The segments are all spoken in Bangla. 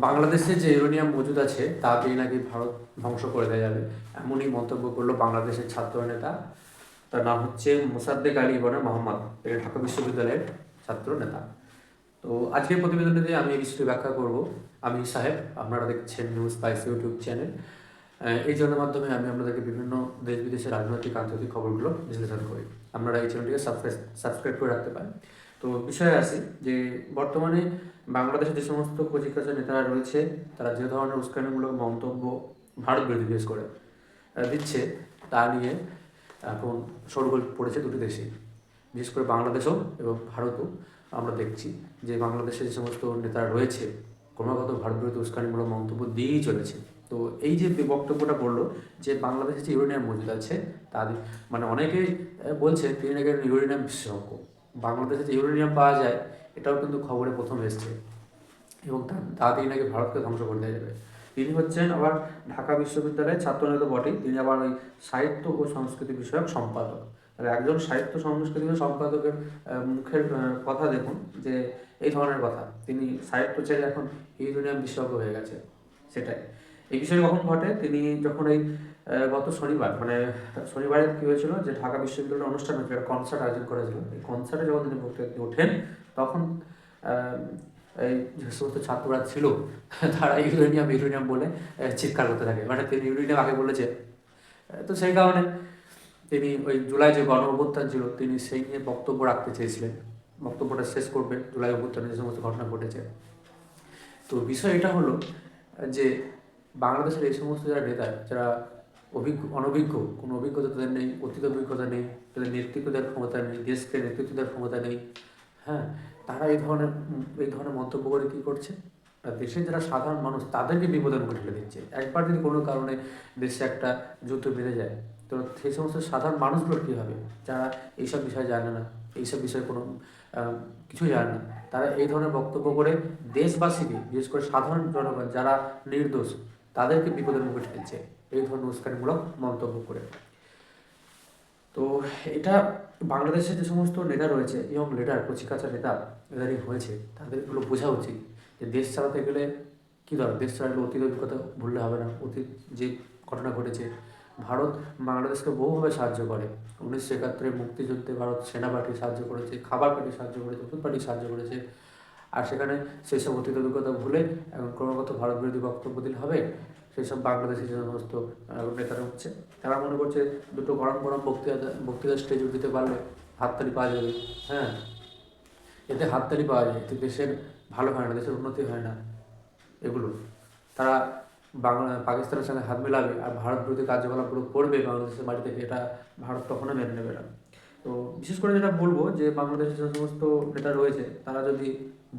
বাংলাদেশে যে ইউরেনিয়াম মজুদ আছে তা দিয়ে নাকি ভারত ধ্বংস করে দেওয়া যাবে, এমনই মন্তব্য করলো বাংলাদেশের ছাত্র নেতা। তার নাম হচ্ছে মোসাদ্দেক আলী ইবনে মোহাম্মদ, তিনি ঢাকা বিশ্ববিদ্যালয়ের ছাত্র নেতা। তো আজকের প্রতিবেদনটিতে আমি এই বিষয়টি ব্যাখ্যা করব। আমি সাহেব, আপনারা দেখছেন নিউজ স্পাইস ইউটিউব চ্যানেল। এই চ্যানেলের মাধ্যমে আমি আপনাদেরকে বিভিন্ন দেশ বিদেশের রাজনৈতিক আন্তর্জাতিক খবরগুলো বিশ্লেষণ করি। আপনারা এই চ্যানেলটিকে সাবস্ক্রাইব করে রাখতে পারেন। তো বিষয়ে আসি যে বর্তমানে বাংলাদেশে যে সমস্ত কচিকাঁচা নেতারা রয়েছে, তারা যে ধরনের উস্কানিমূলক মন্তব্য ভারত বিরোধী বিশেষ করে দিচ্ছে, তা নিয়ে এখন শোরগোল পড়েছে দুটি দেশে, বিশেষ করে বাংলাদেশও এবং ভারতও। আমরা দেখছি যে বাংলাদেশে যে সমস্ত নেতারা রয়েছে ক্রমাগত ভারত বিরোধী উস্কানিমূলক মন্তব্য দিয়েই চলেছে। তো এই যে বক্তব্যটা বললো যে বাংলাদেশে যে ইউরেনিয়াম মজুদ আছে তাদের মানে অনেকেই বলছে তিনি নাকি ইউরেনিয়াম বিশেষজ্ঞ। বাংলাদেশে যে ইউরেনিয়াম পাওয়া যায় এটাও কিন্তু খবরে প্রথম এসছে, এবং তা দিয়ে নাকি ভারতকে ধ্বংস করে দেওয়া যাবে। তিনি হচ্ছেন আবার ঢাকা বিশ্ববিদ্যালয়ের ছাত্রনেতা বটেই, তিনি আবার ওই সাহিত্য ও সংস্কৃতি বিষয়ক সম্পাদক। তাহলে একজন সাহিত্য সংস্কৃতি সম্পাদকের মুখের কথা দেখুন যে এই ধরনের কথা, তিনি সাহিত্য ছেড়ে এখন ইউরেনিয়াম বিশেষজ্ঞ হয়ে গেছে। সেটাই এই বিষয়ে কখন ঘটে, তিনি যখন এই গত শনিবার মানে শনিবারে কী হয়েছিল যে ঢাকা বিশ্ববিদ্যালয়ের অনুষ্ঠান হয়েছিল, একটা কনসার্ট আয়োজন করেছিল। এই কনসার্টে যখন তিনি বক্তব্য ওঠেন তখন এই যে সমস্ত ছাত্ররা ছিল তারা ইউরেনিয়াম বলে চিৎকার করতে থাকে, মানে তিনি ইউরেনিয়াম আগে বলেছে। তো সেই কারণে তিনি ওই জুলাই যে গণ অভ্যুত্থান ছিল তিনি সেই নিয়ে বক্তব্য রাখতে চেয়েছিলেন, বক্তব্যটা শেষ করবে জুলাই অভ্যুত্থানে যে সমস্ত ঘটনা ঘটেছে। তো বিষয় এটা হলো যে বাংলাদেশের এই সমস্ত যারা নেতা, যারা অনভিজ্ঞ, কোনো অভিজ্ঞতা তাদের নেই, অতীত অভিজ্ঞতা নেই, তাদের নেতৃত্ব দেওয়ার ক্ষমতা নেই, দেশকে নেতৃত্ব দেওয়ার ক্ষমতা নেই, হ্যাঁ, তারা এই ধরনের মন্তব্য করে কী করছে, দেশের যারা সাধারণ মানুষ তাদেরকে বিপদের মুখে ঠেলে দিচ্ছে। একবার যদি কোনো কারণে দেশে একটা যুদ্ধ বেড়ে যায়, তো সেই সমস্ত সাধারণ মানুষগুলোর কী হবে, যারা এইসব বিষয়ে জানে না, এইসব বিষয়ে কোনো কিছু জানে না, তারা এই ধরনের বক্তব্য করে দেশবাসীকে, বিশেষ করে সাধারণ জনগণ যারা নির্দোষ, তাদেরকে বিপদের মুখে ঠেলছে এই ধরনের উস্কানিমূলক মন্তব্য করে। তো এটা বাংলাদেশের যে সমস্ত নেতা রয়েছে, ইয়ং লিডার, কচিকাঁচা নেতা এদারি হয়েছে, তাদেরগুলো বোঝা উচিত যে দেশ চালাতে গেলে কী দরকার, দেশ চালালে অতীত অভিজ্ঞতা ভুললে হবে না। অতীত যে ঘটনা ঘটেছে, ভারত বাংলাদেশকে বহুভাবে সাহায্য করে। 1971 মুক্তিযুদ্ধে ভারত সেনা পাঠিয়ে সাহায্য করেছে, খাবার পাঠিয়ে সাহায্য করেছে, ওষুধ পাঠিয়ে সাহায্য করেছে। আর সেখানে সেই সব অতীত অভিজ্ঞতা ভুলে এখন ক্রমাগত ভারত বিরোধী বক্তব্য দিলে হবে? সেই সব বাংলাদেশি যে সমস্ত নেতারা হচ্ছে, তারা মনে করছে দুটো গরম গরম বক্তৃতা স্টেজে দিতে পারলে হাততালি পাওয়া যাবে। হ্যাঁ, এতে হাততালি পাওয়া যায়, এতে দেশের ভালো হয় না, দেশের উন্নতি হয় না। এগুলো তারা পাকিস্তানের সঙ্গে হাত মেলাবে আর ভারত বিরোধী কার্যকলাপগুলো করবে বাংলাদেশের মাটি থেকে, এটা ভারত কখনো মেনে নেবে না। তো বিশেষ করে যেটা বলবো যে বাংলাদেশের যে সমস্ত নেতা রয়েছে তারা যদি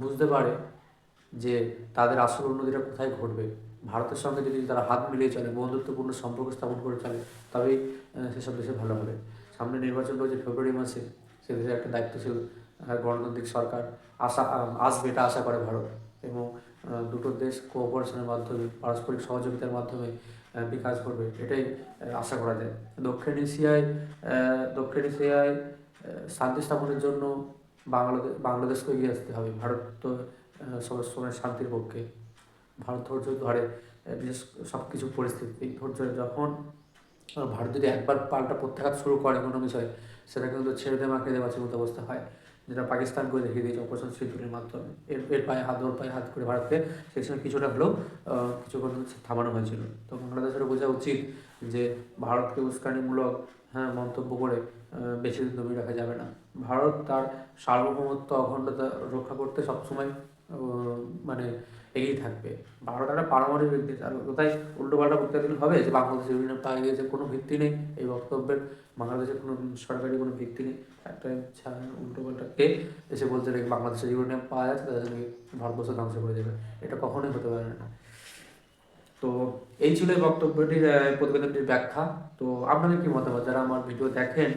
বুঝতে পারে যে তাদের আসল উন্নতিটা কোথায় ঘটবে, ভারতের সঙ্গে যদি তারা হাত মিলিয়ে চলে, বন্ধুত্বপূর্ণ সম্পর্ক স্থাপন করে চলে, তবেই সেসব দেশে ভালো হবে। সামনে নির্বাচন রয়েছে ফেব্রুয়ারি মাসে, সে দেশে একটা দায়িত্বশীল গণতান্ত্রিক সরকার আসবে, এটা আশা করে ভারত। এবং দুটো দেশ কোঅপারেশনের মাধ্যমে, পারস্পরিক সহযোগিতার মাধ্যমে বিকাশ করবে, এটাই আশা করা যায়। দক্ষিণ এশিয়ায় শান্তি স্থাপনের জন্য বাংলাদেশকে এগিয়ে আসতে হবে। ভারত তো সবসময় শান্তির পক্ষে, ভারত ধৈর্য ধরে বিশেষ সব কিছু পরিস্থিতি ধৈর্য, যখন ভারত যদি একবার পাল্টা প্রত্যাঘাত শুরু করে কোনো বিষয়ে, সেটা কিন্তু ছেড়ে দেওয়া মাকে দেওয়া মতো অবস্থা হয়, যেটা পাকিস্তান করে দেখিয়ে দিয়েছে অপারেশন সিঁদুরের মাধ্যমে। এর পায়ে হাত, ওর পায়ে হাত করে ভারতকে সেই সময় কিছুটা হলেও কিছুক্ষণ থামানো হয়েছিল। তো বাংলাদেশের বোঝা উচিত যে ভারতকে উস্কানিমূলক মন্তব্য করে বেশি দিন দমিয়ে রাখা যাবে না। ভারত তার সার্বভৌমত্ব, অখণ্ডতা রক্ষা করতে সবসময় মানে এগিয়ে থাকবে। ভারত একটা পারমাণবিক দেশ, আর কোথায় উল্টোপাল্টা বক্তব্য দিলে হবে যে বাংলাদেশ ইউরেনিয়াম পাওয়া গিয়েছে, কোনো ভিত্তি নেই এই বক্তব্যের। বাংলাদেশের কোনো সরকারি কোনো ভিত্তি নেই। একটা উল্টোপাল্টা কে এসে বলছে যে বাংলাদেশের ইউরেনিয়াম পাওয়া যাচ্ছে, তাদের সঙ্গে ভারতবর্ষ ধ্বংস করে দেবে, এটা কখনোই হতে পারে না। তো এই ছিল এই বক্তব্যটির প্রতিবেদনটির ব্যাখ্যা। তো আপনাদের কি মতামত, যারা আমার ভিডিও দেখেন,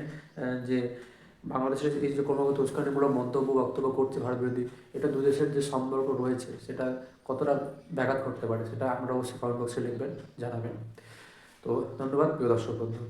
যে বাংলাদেশের এই যে ক্রমাগত উস্কানিমূলক বক্তব্য করছে ভারত বিরোধী, এটা দু দেশের যে সম্পর্ক রয়েছে সেটা কতটা ব্যাঘাত ঘটতে পারে, সেটা আপনারা অবশ্যই কমেন্ট বক্সে লিখবেন, জানাবেন। তো ধন্যবাদ প্রিয় দর্শক বন্ধু।